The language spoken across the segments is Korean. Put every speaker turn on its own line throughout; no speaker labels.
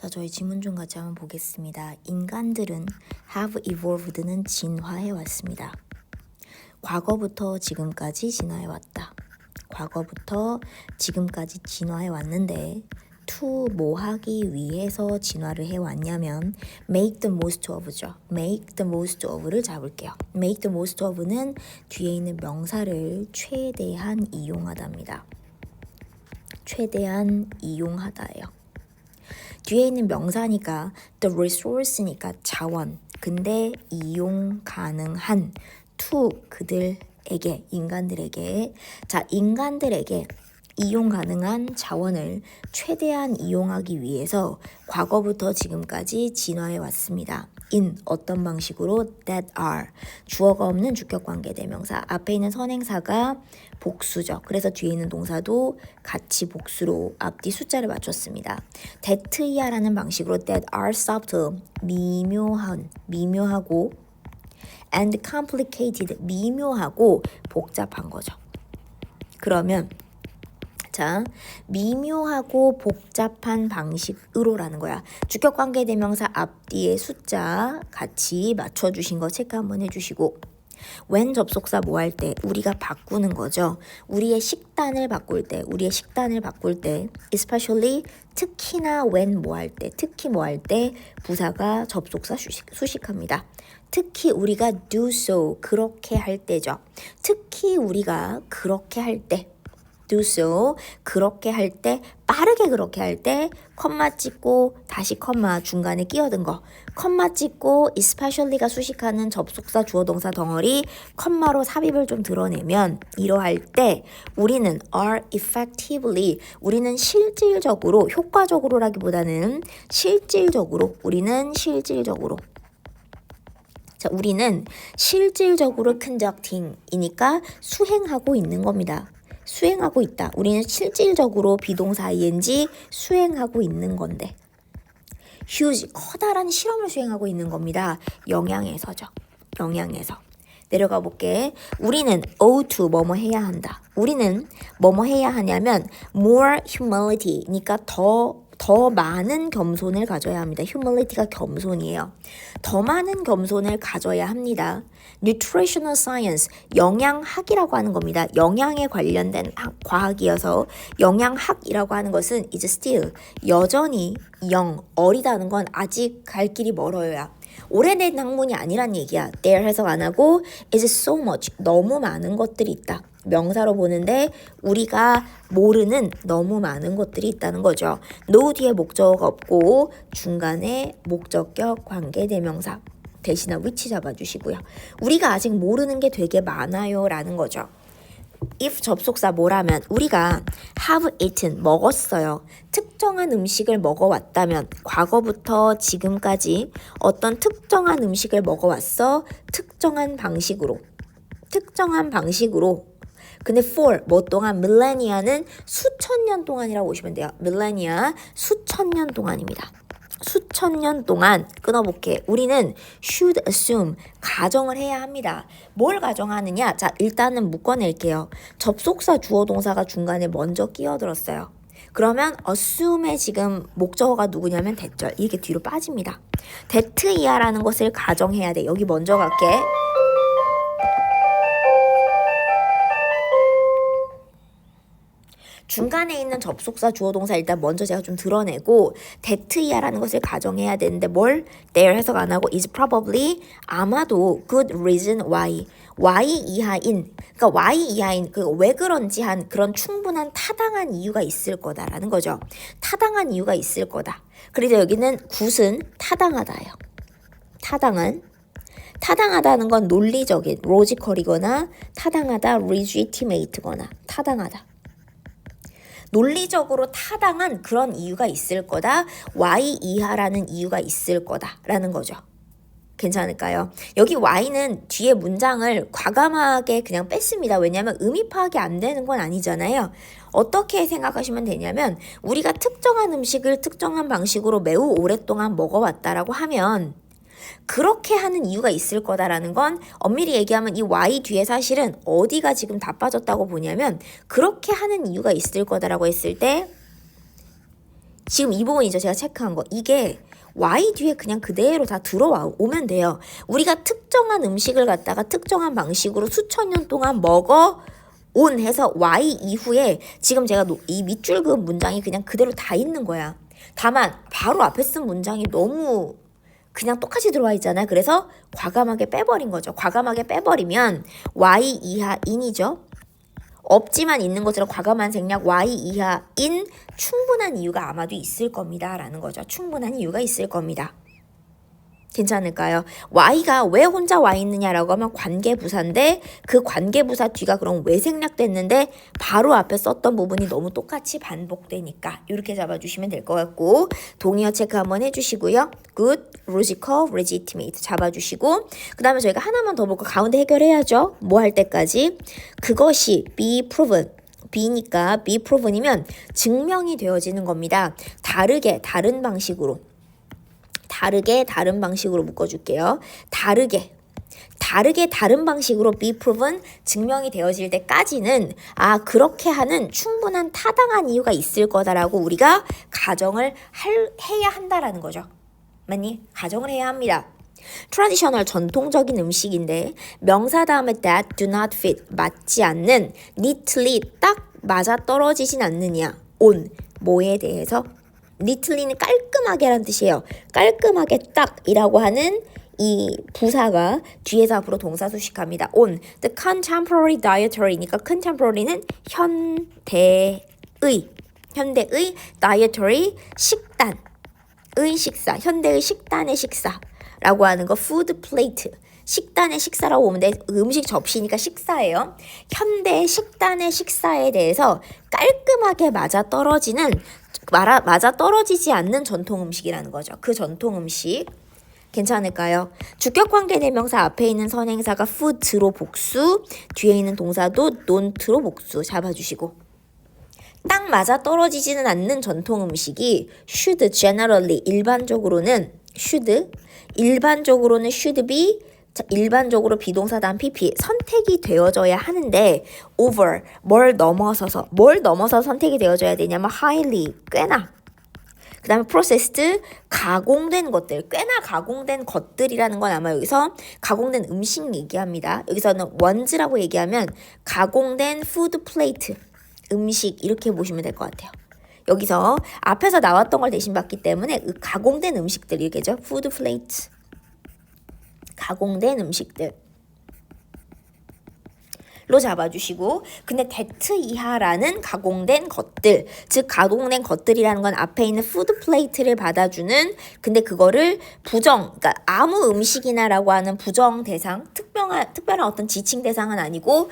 자, 저희 지문 좀 같이 한번 보겠습니다. 인간들은 have evolved는 진화해 왔습니다. 과거부터 지금까지 진화해 왔다. 과거부터 지금까지 진화해 왔는데 to 뭐 하기 위해서 진화를 해 왔냐면 make the most of죠. make the most of를 잡을게요. make the most of는 뒤에 있는 명사를 최대한 이용하다입니다. 최대한 이용하다예요. 뒤에 있는 명사니까 the resource니까 자원. 근데 이용 가능한 to 그들에게 인간들에게 자 인간들에게 이용 가능한 자원을 최대한 이용하기 위해서 과거부터 지금까지 진화해 왔습니다. in 어떤 방식으로 that are 주어가 없는 주격관계 대명사 앞에 있는 선행사가 복수죠. 그래서 뒤에 있는 동사도 같이 복수로 앞뒤 숫자를 맞췄습니다. that이야라는 방식으로 that are subtle 미묘하고 and complicated 미묘하고 복잡한 거죠. 그러면 자, 미묘하고 복잡한 방식으로라는 거야. 주격관계 대명사 앞뒤에 숫자 같이 맞춰주신 거 체크 한번 해주시고 when 접속사 뭐 할 때 우리가 바꾸는 거죠. 우리의 식단을 바꿀 때 especially 특히나 when 뭐 할 때 특히 뭐 할 때 부사가 접속사 수식합니다. 특히 우리가 do so 그렇게 할 때죠. 특히 우리가 그렇게 할 때 do so 그렇게 할 때 빠르게 그렇게 할 때 컴마 찍고 다시 컴마 중간에 끼어든 거 컴마 찍고 especially가 수식하는 접속사 주어동사 덩어리 컴마로 삽입을 좀 드러내면 이러할 때 우리는 are effectively 우리는 실질적으로 효과적으로라기보다는 우리는 실질적으로 conducting이니까 수행하고 있는 겁니다. 수행하고 있다. 우리는 실질적으로 비동사 ing 수행하고 있는 건데 huge 커다란 실험을 수행하고 있는 겁니다. 영양에서죠. 영양에서. 내려가 볼게. 우리는 ought to 뭐뭐 해야 한다. 우리는 뭐뭐 해야 하냐면 more humility니까 더 많은 겸손을 가져야 합니다. humility가 겸손이에요. 더 많은 겸손을 가져야 합니다. nutritional science, 영양학이라고 하는 겁니다. 영양에 관련된 과학이어서 영양학이라고 하는 것은 is still, 여전히 어리다는 건 아직 갈 길이 멀어요. 오래된 학문이 아니란 얘기야. there 해석 안 하고 is so much, 너무 많은 것들이 있다. 명사로 보는데 우리가 모르는 너무 많은 것들이 있다는 거죠. no 뒤에 목적어가 없고 중간에 목적격 관계대명사 대신에 which 잡아주시고요. 우리가 아직 모르는 게 되게 많아요 라는 거죠. if 접속사 뭐라면 우리가 have eaten 먹었어요. 특정한 음식을 먹어왔다면 과거부터 지금까지 어떤 특정한 음식을 먹어왔어. 특정한 방식으로 근데 for 뭐 동안 밀레니아는 수천 년 동안이라고 보시면 돼요. 밀레니아 수천 년 동안입니다. 수천 년 동안 끊어볼게. 우리는 should assume 가정을 해야 합니다. 뭘 가정하느냐? 자, 일단은 묶어낼게요. 접속사 주어동사가 중간에 먼저 끼어들었어요. 그러면 assume의 지금 목적어가 누구냐면 됐죠. 이게 뒤로 빠집니다. that이야라는 것을 가정해야 돼. 여기 먼저 갈게. 중간에 있는 접속사 주어동사 일단 먼저 제가 좀 드러내고 that이야라는 것을 가정해야 되는데 뭘 there 해석 안 하고 is probably 아마도 good reason why 이하인 왜 그런지 한 그런 충분한 타당한 이유가 있을 거다라는 거죠. 타당한 이유가 있을 거다. 그래서 여기는 굿은 타당하다예요. 타당하다는 건 논리적인 로지컬이거나 타당하다 legitimate거나 타당하다. 논리적으로 타당한 그런 이유가 있을 거다. y 이하라는 이유가 있을 거다라는 거죠. 괜찮을까요? 여기 y는 뒤에 문장을 과감하게 그냥 뺐습니다. 왜냐하면 의미 파악이 안 되는 건 아니잖아요. 어떻게 생각하시면 되냐면 우리가 특정한 음식을 특정한 방식으로 매우 오랫동안 먹어왔다라고 하면 그렇게 하는 이유가 있을 거다라는 건 엄밀히 얘기하면 이 y 뒤에 사실은 어디가 지금 다 빠졌다고 보냐면 그렇게 하는 이유가 있을 거다라고 했을 때 지금 이 부분이죠. 제가 체크한 거. 이게 Y 뒤에 그냥 그대로 다 들어오면 돼요. 우리가 특정한 음식을 갖다가 특정한 방식으로 수천 년 동안 먹어 온 해서 Y 이후에 지금 제가 이 밑줄 그은 문장이 그냥 그대로 다 있는 거야. 다만 바로 앞에 쓴 문장이 너무 그냥 똑같이 들어와 있잖아요. 그래서 과감하게 빼버린 거죠. 과감하게 빼버리면 Y 이하 인이죠. 없지만 있는 것처럼 과감한 생략 Y 이하인 충분한 이유가 아마도 있을 겁니다. 라는 거죠. 충분한 이유가 있을 겁니다. 괜찮을까요? Y가 왜 혼자 와 있느냐라고 하면 관계부사인데 그 관계부사 뒤가 그럼 왜 생략됐는데 바로 앞에 썼던 부분이 너무 똑같이 반복되니까 이렇게 잡아주시면 될 것 같고 동의어 체크 한번 해주시고요. Good, logical, legitimate 잡아주시고 그 다음에 저희가 하나만 더 볼까 가운데 해결해야죠. 뭐 할 때까지 그것이 be proven B니까 be proven이면 증명이 되어지는 겁니다. 다르게 다른 방식으로 다른 방식으로 묶어줄게요. 다르게 다른 방식으로 be proven 증명이 되어질 때까지는 그렇게 하는 충분한 타당한 이유가 있을 거다라고 우리가 가정을 해야 한다라는 거죠. 맞니? 가정을 해야 합니다. 트라디셔널 전통적인 음식인데 명사 다음에 that do not fit 맞지 않는 neatly 딱 맞아 떨어지진 않느냐 on 뭐에 대해서 neatly는 깔끔하게란 뜻이에요. 깔끔하게 딱이라고 하는 이 부사가 뒤에서 앞으로 동사 수식합니다. on the contemporary dietary니까 contemporary는 현대의 dietary 식단의 식사 현대의 식단의 식사라고 하는 거 food plate 식단의 식사라고 보면 돼. 음식 접시니까 식사예요. 현대 식단의 식사에 대해서 깔끔하게 맞아 떨어지지 않는 전통 음식이라는 거죠. 그 전통 음식 괜찮을까요? 주격관계 대명사 앞에 있는 선행사가 food로 복수, 뒤에 있는 동사도 not로 복수 잡아주시고 딱 맞아 떨어지지는 않는 전통 음식이 should generally 일반적으로는 should be 일반적으로 비동사 다음 PP 선택이 되어져야 하는데 over 뭘 넘어서서 선택이 되어져야 되냐면 highly 꽤나 그 다음에 processed 가공된 것들 꽤나 가공된 것들이라는 건 아마 여기서 가공된 음식 얘기합니다. 여기서는 ones라고 얘기하면 가공된 food plate 음식 이렇게 보시면 될 것 같아요. 여기서 앞에서 나왔던 걸 대신 봤기 때문에 가공된 음식들 이게죠. food plate 가공된 음식들로 잡아주시고 근데 that 이하라는 가공된 것들 즉 가공된 것들이라는 건 앞에 있는 푸드 플레이트를 받아주는 근데 그거를 그러니까 아무 음식이나라고 하는 부정 대상 특별한 어떤 지칭 대상은 아니고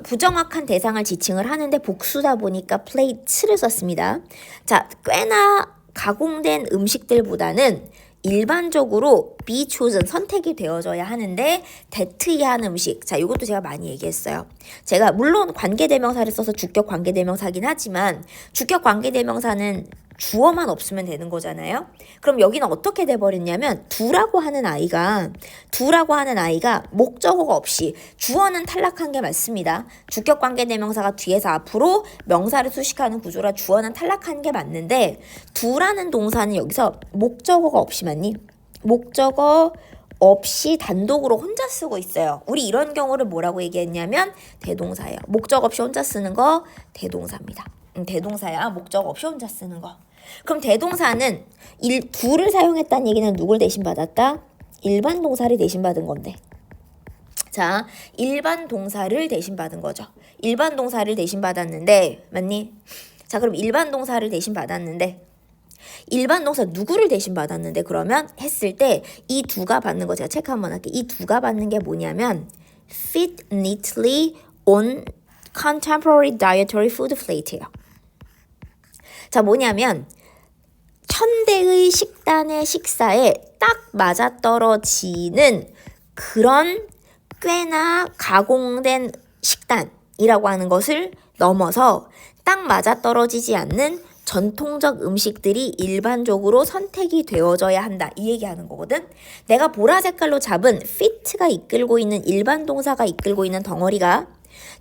부정확한 대상을 지칭을 하는데 복수다 보니까 플레이트를 썼습니다. 자, 꽤나 가공된 음식들보다는 일반적으로 be chosen 선택이 되어져야 하는데 that 이하는 음식 자 이것도 제가 많이 얘기했어요. 제가 물론 관계대명사를 써서 주격 관계대명사긴 하지만 주격 관계대명사는 주어만 없으면 되는 거잖아요. 그럼 여기는 어떻게 돼버렸냐면 두라고 하는 아이가 목적어가 없이 주어는 탈락한 게 맞습니다. 주격 관계대명사가 뒤에서 앞으로 명사를 수식하는 구조라 주어는 탈락한 게 맞는데 두라는 동사는 여기서 목적어가 없이 맞니? 목적어 없이 단독으로 혼자 쓰고 있어요. 우리 이런 경우를 뭐라고 얘기했냐면 대동사예요. 목적 없이 혼자 쓰는 거 대동사입니다. 대동사야. 목적 없이 혼자 쓰는 거. 그럼 대동사는 두를 사용했다는 얘기는 누굴 대신 받았다? 일반 동사를 대신 받은 건데. 자, 일반 동사를 대신 받은 거죠. 일반 동사를 대신 받았는데 맞니? 자, 그럼 일반 동사를 대신 받았는데 일반 동사 누구를 대신 받았는데 그러면 했을 때 이 두가 받는 거 제가 체크 한번 할게요. 이 두가 받는 게 뭐냐면 fit neatly on contemporary dietary food plate예요. 자, 뭐냐면 현대의 식단의 식사에 딱 맞아떨어지는 그런 꽤나 가공된 식단이라고 하는 것을 넘어서 딱 맞아떨어지지 않는 전통적 음식들이 일반적으로 선택이 되어져야 한다. 이 얘기하는 거거든. 내가 보라 색깔로 잡은 fit가 이끌고 있는 일반 동사가 이끌고 있는 덩어리가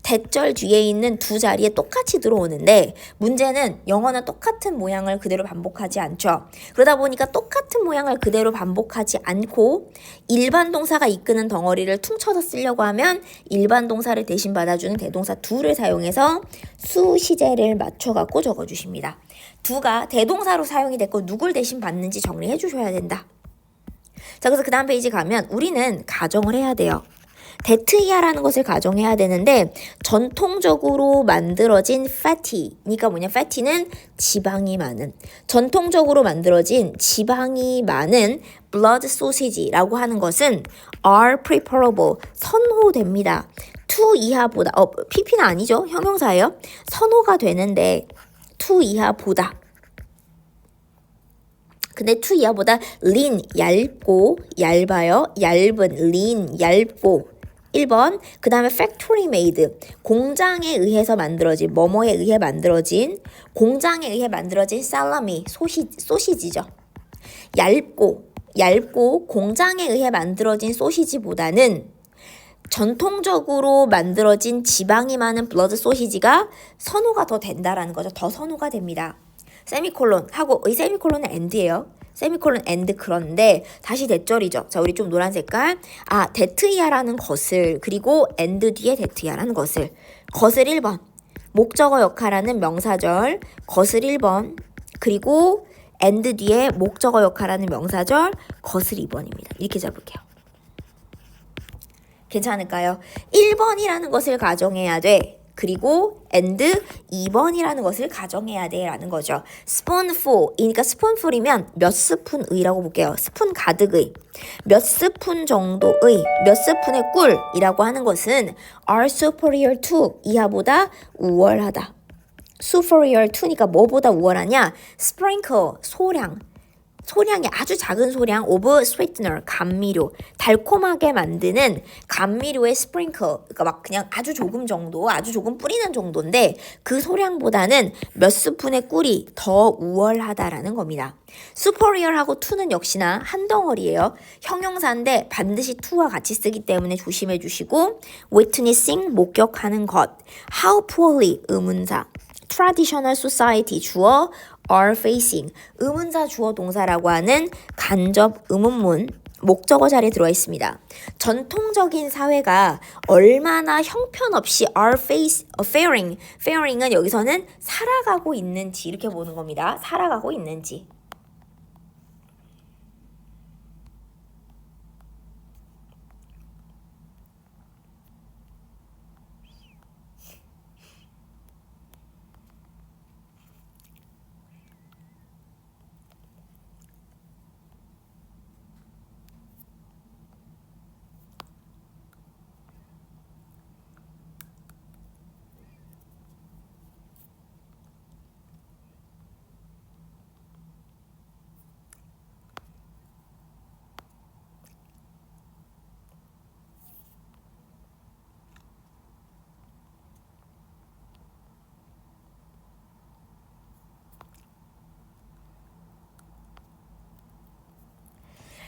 대절 뒤에 있는 두 자리에 똑같이 들어오는데 문제는 영어는 똑같은 모양을 그대로 반복하지 않죠. 그러다 보니까 똑같은 모양을 그대로 반복하지 않고 일반 동사가 이끄는 덩어리를 퉁쳐서 쓰려고 하면 일반 동사를 대신 받아주는 대동사 do를 사용해서 수, 시제를 맞춰갖고 적어주십니다. do가 대동사로 사용이 됐고 누굴 대신 받는지 정리해 주셔야 된다. 자, 그래서 그 다음 페이지 가면 우리는 가정을 해야 돼요. 데트이아라는 것을 가정해야 되는데 전통적으로 만들어진 fatty니까 뭐냐, fatty는 지방이 많은, 전통적으로 만들어진 지방이 많은 blood sausage라고 하는 것은 are preferable, 선호됩니다. to 이하보다, pp는 아니죠, 형용사예요. 선호가 되는데 to 이하보다, 근데 to 이하보다 lean, 얇고, 얇아요. 얇은, lean, 얇고. 1번. 그 다음에 factory made, 공장에 의해서 만들어진, 뭐뭐에 의해 만들어진, 공장에 의해 만들어진 살라미, 소시지죠. 얇고 공장에 의해 만들어진 소시지보다는 전통적으로 만들어진 지방이 많은 블러드 소시지가 선호가 더 된다라는 거죠. 더 선호가 됩니다. 세미콜론 하고, 이 세미콜론은 end예요. 세미콜론 end. 그런데 다시 대절이죠. 자, 우리 좀 노란 색깔. 데트이아라는 것을, 그리고 end 뒤에 데트이아라는 것을. 것을 1번. 목적어 역할하는 명사절. 것을 1번. 그리고 end 뒤에 목적어 역할하는 명사절. 것을 2번입니다. 이렇게 잡을게요. 괜찮을까요? 1번이라는 것을 가정해야 돼. 그리고 and 2번이라는 것을 가정해야 돼 라는 거죠. spoonful, 그러니까 spoonful이면 몇 스푼의라고 볼게요. 스푼 가득의, 몇 스푼 정도의, 몇 스푼의 꿀이라고 하는 것은 are superior to, 이하보다 우월하다. superior to니까 뭐보다 우월하냐? sprinkle, 소량이 아주 작은 소량 of sweetener, 감미료, 달콤하게 만드는 감미료의 sprinkle, 그러니까 막 그냥 아주 조금 정도, 아주 조금 뿌리는 정도인데 그 소량보다는 몇 스푼의 꿀이 더 우월하다라는 겁니다. superior하고 to는 역시나 한 덩어리예요. 형용사인데 반드시 to와 같이 쓰기 때문에 조심해 주시고, witnessing, 목격하는 것, how poorly, 의문사, traditional society, 주어, are facing, 의문사 주어 동사라고 하는 간접 의문문, 목적어 자리에 들어와 있습니다. 전통적인 사회가 얼마나 형편없이 faring은 여기서는 살아가고 있는지 이렇게 보는 겁니다. 살아가고 있는지.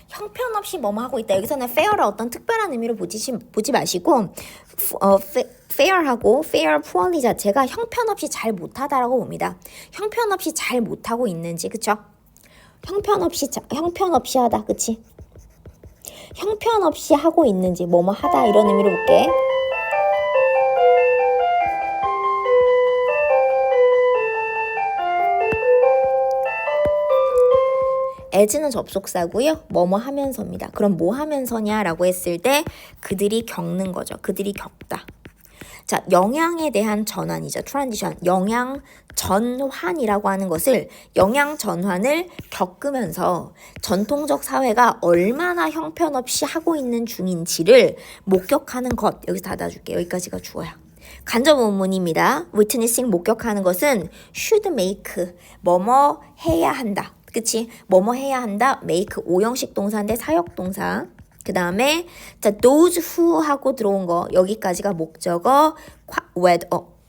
형편없이 뭐뭐 하고 있다. 여기서는 fair를 어떤 특별한 의미로 보지 마시고 fair하고 fair poorly 자체가 형편없이 잘 못하다라고 봅니다. 형편없이 잘 못하고 있는지, 그쵸? 형편없이 하다, 그치? 형편없이 하고 있는지, 뭐뭐 하다 이런 의미로 볼게. as는 접속사고요. 뭐뭐 하면서입니다. 그럼 뭐 하면서냐라고 했을 때 그들이 겪는 거죠. 그들이 겪다. 자, 영향에 대한 전환이죠. 트랜지션. 영향 전환이라고 하는 것을, 영향 전환을 겪으면서 전통적 사회가 얼마나 형편없이 하고 있는 중인지를 목격하는 것. 여기서 닫아줄게요. 여기까지가 주어야. 간접 의문입니다. witnessing, 목격하는 것은 should make, 뭐뭐 해야 한다. 그치? 뭐뭐 해야 한다. make, 오형식 동사인데 사역동사. 그 다음에 자, those who 하고 들어온 거, 여기까지가 목적어,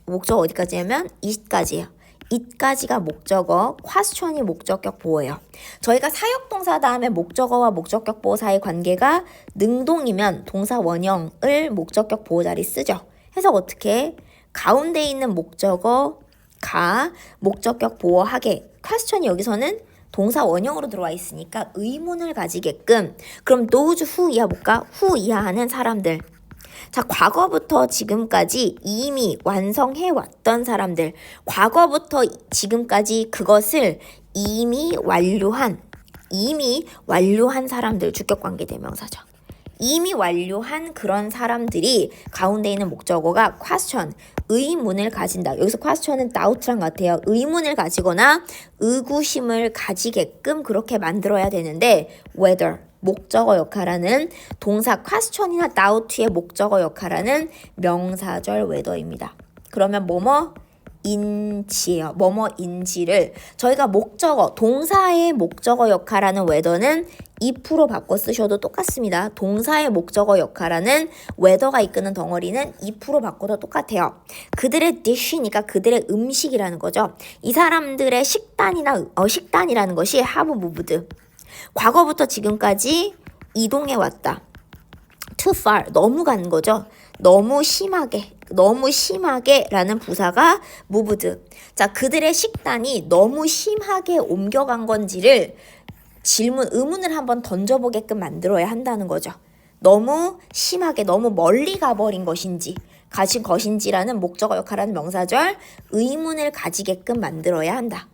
목적어 어디까지냐면 it까지예요. it까지가 목적어, question이 목적격 보호예요. 저희가 사역동사 다음에 목적어와 목적격 보호 사이의 관계가 능동이면 동사 원형을 목적격 보호 자리 쓰죠. 해석 어떻게? 가운데 있는 목적어가 목적격 보어하게. question이 여기서는 동사 원형으로 들어와 있으니까 의문을 가지게끔. 그럼 those who 이하 볼까? who 이하하는 사람들. 자, 과거부터 지금까지 이미 완성해 왔던 사람들. 과거부터 지금까지 그것을 이미 완료한 사람들. 주격관계 대명사죠. 이미 완료한 그런 사람들이 가운데 있는 목적어가 question, 의문을 가진다. 여기서 question은 doubt랑 같아요. 의문을 가지거나 의구심을 가지게끔 그렇게 만들어야 되는데 whether, 목적어 역할하는 동사 question이나 doubt의 목적어 역할하는 명사절 whether입니다. 그러면 인지예요. 뭐뭐인지를 저희가 목적어, 동사의 목적어 역할하는 whether는 if로 바꿔 쓰셔도 똑같습니다. 동사의 목적어 역할하는 whether가 이끄는 덩어리는 if로 바꿔도 똑같아요. 그들의 dish니까 그들의 음식이라는 거죠. 이 사람들의 식단이라는 것이 have moved. 과거부터 지금까지 이동해 왔다. too far, 너무 간 거죠. 너무 심하게 라는 부사가 moved. 자, 그들의 식단이 너무 심하게 옮겨간 건지를 의문을 한번 던져보게끔 만들어야 한다는 거죠. 너무 심하게, 너무 멀리 가버린 가진 것인지라는 목적어 역할하는 명사절 의문을 가지게끔 만들어야 한다.